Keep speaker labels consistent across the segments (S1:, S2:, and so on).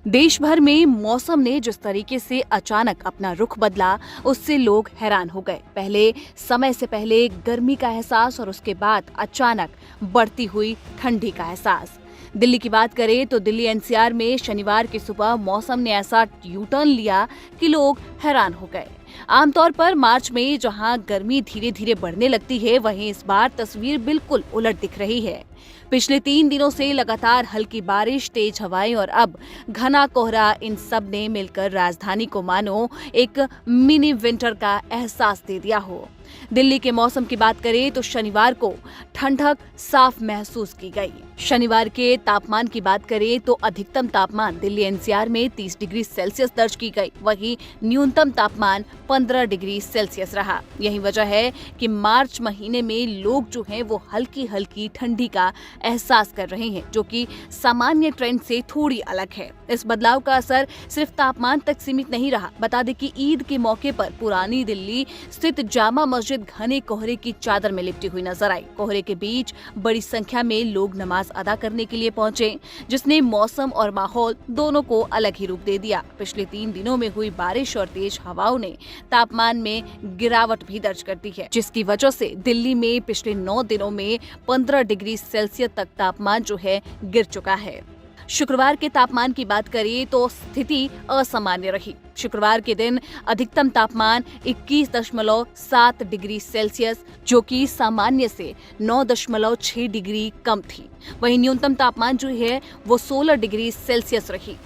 S1: देश भर में मौसम ने जिस तरीके से अचानक अपना रुख बदला, उससे लोग हैरान हो गए। पहले समय से पहले गर्मी का एहसास और उसके बाद अचानक बढ़ती हुई ठंडी का एहसास। दिल्ली की बात करें तो दिल्ली एनसीआर में शनिवार की सुबह मौसम ने ऐसा यू टर्न लिया कि लोग हैरान हो गए। आमतौर पर मार्च में जहां गर्मी धीरे धीरे बढ़ने लगती है, वहीं इस बार तस्वीर बिल्कुल उलट दिख रही है। पिछले 3 दिनों से लगातार हल्की बारिश, तेज हवाएं और अब घना कोहरा, इन सब ने मिलकर राजधानी को मानो एक मिनी विंटर का एहसास दे दिया हो। दिल्ली के मौसम की बात करें तो शनिवार को ठंडक साफ महसूस की गई। शनिवार के तापमान की बात करें तो अधिकतम तापमान दिल्ली एनसीआर में 30 डिग्री सेल्सियस दर्ज की गई, वहीं न्यूनतम तापमान 15 डिग्री सेल्सियस रहा। यही वजह है कि मार्च महीने में लोग जो हैं वो हल्की हल्की ठंडी का एहसास कर रहे हैं, जो कि सामान्य ट्रेंड से थोड़ी अलग है। इस बदलाव का असर सिर्फ तापमान तक सीमित नहीं रहा। बता दें कि ईद के मौके पर पुरानी दिल्ली स्थित जामा मस्जिद घने कोहरे की चादर में लिपटी हुई नजर आई। कोहरे के बीच बड़ी संख्या में लोग नमाज अदा करने के लिए पहुंचे, जिसने मौसम और माहौल दोनों को अलग ही रूप दे दिया। पिछले 3 दिनों में हुई बारिश और तेज हवाओं ने तापमान में गिरावट भी दर्ज कर दी है, जिसकी वजह से दिल्ली में पिछले 9 दिनों में 15 डिग्री सेल्सियस तक तापमान जो है गिर चुका है। शुक्रवार के तापमान की बात करें तो स्थिति असामान्य रही। शुक्रवार के दिन अधिकतम तापमान 21.7 डिग्री सेल्सियस, जो कि सामान्य से 9.6 डिग्री कम थी। वहीं न्यूनतम तापमान जो है वो 16 डिग्री सेल्सियस रही।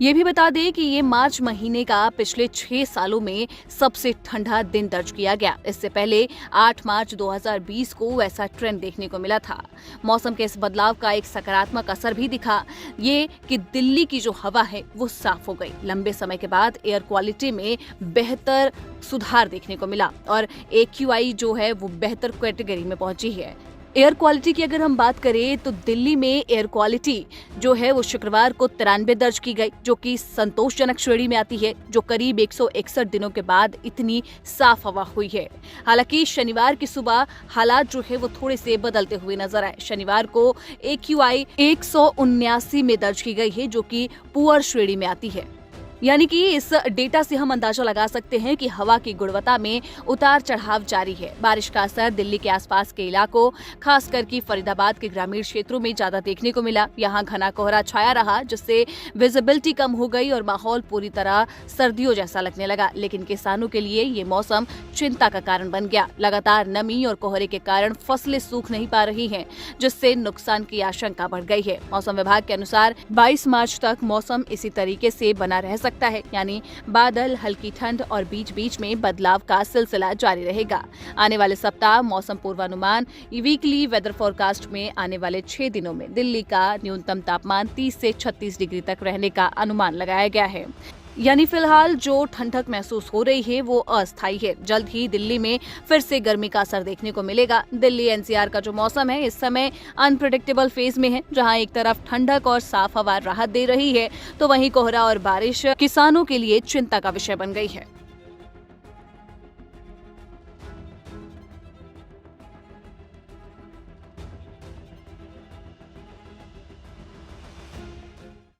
S1: ये भी बता दें कि ये मार्च महीने का पिछले 6 सालों में सबसे ठंडा दिन दर्ज किया गया। इससे पहले 8 मार्च 2020 को ऐसा ट्रेंड देखने को मिला था। मौसम के इस बदलाव का एक सकारात्मक असर भी दिखा, ये कि दिल्ली की जो हवा है वो साफ हो गई। लंबे समय के बाद एयर क्वालिटी में बेहतर सुधार देखने को मिला और AQI जो है वो बेहतर कैटेगरी में पहुंची है। एयर क्वालिटी की अगर हम बात करें तो दिल्ली में एयर क्वालिटी जो है वो शुक्रवार को 93 दर्ज की गई, जो कि संतोषजनक श्रेणी में आती है, जो करीब 161 दिनों के बाद इतनी साफ हवा हुई है। हालांकि शनिवार की सुबह हालात जो है वो थोड़े से बदलते हुए नजर आए। शनिवार को AQI 179 में दर्ज की गई है, जो कि पुअर श्रेणी में आती है। यानी कि इस डेटा से हम अंदाजा लगा सकते हैं कि हवा की गुणवत्ता में उतार चढ़ाव जारी है। बारिश का असर दिल्ली के आसपास के इलाकों, खासकर कि फरीदाबाद के ग्रामीण क्षेत्रों में ज्यादा देखने को मिला। यहाँ घना कोहरा छाया रहा, जिससे विजिबिलिटी कम हो गई और माहौल पूरी तरह सर्दियों जैसा लगने लगा। लेकिन किसानों के लिए ये मौसम चिंता का कारण बन गया। लगातार नमी और कोहरे के कारण फसलें सूख नहीं पा रही हैं, जिससे नुकसान की आशंका बढ़ गई है। मौसम विभाग के अनुसार 22 मार्च तक मौसम इसी तरीके से बना रह सकता है, यानी बादल, हल्की ठंड और बीच बीच में बदलाव का सिलसिला जारी रहेगा। आने वाले सप्ताह मौसम पूर्वानुमान वीकली वेदर फोरकास्ट में आने वाले 6 दिनों में दिल्ली का न्यूनतम तापमान 30 से 36 डिग्री तक रहने का अनुमान लगाया गया है। यानी फिलहाल जो ठंडक महसूस हो रही है वो अस्थायी है। जल्द ही दिल्ली में फिर से गर्मी का असर देखने को मिलेगा। दिल्ली एनसीआर का जो मौसम है इस समय अनप्रेडिक्टेबल फेज में है, जहां एक तरफ ठंडक और साफ हवा राहत दे रही है, तो वहीं कोहरा और बारिश किसानों के लिए चिंता का विषय बन गई है।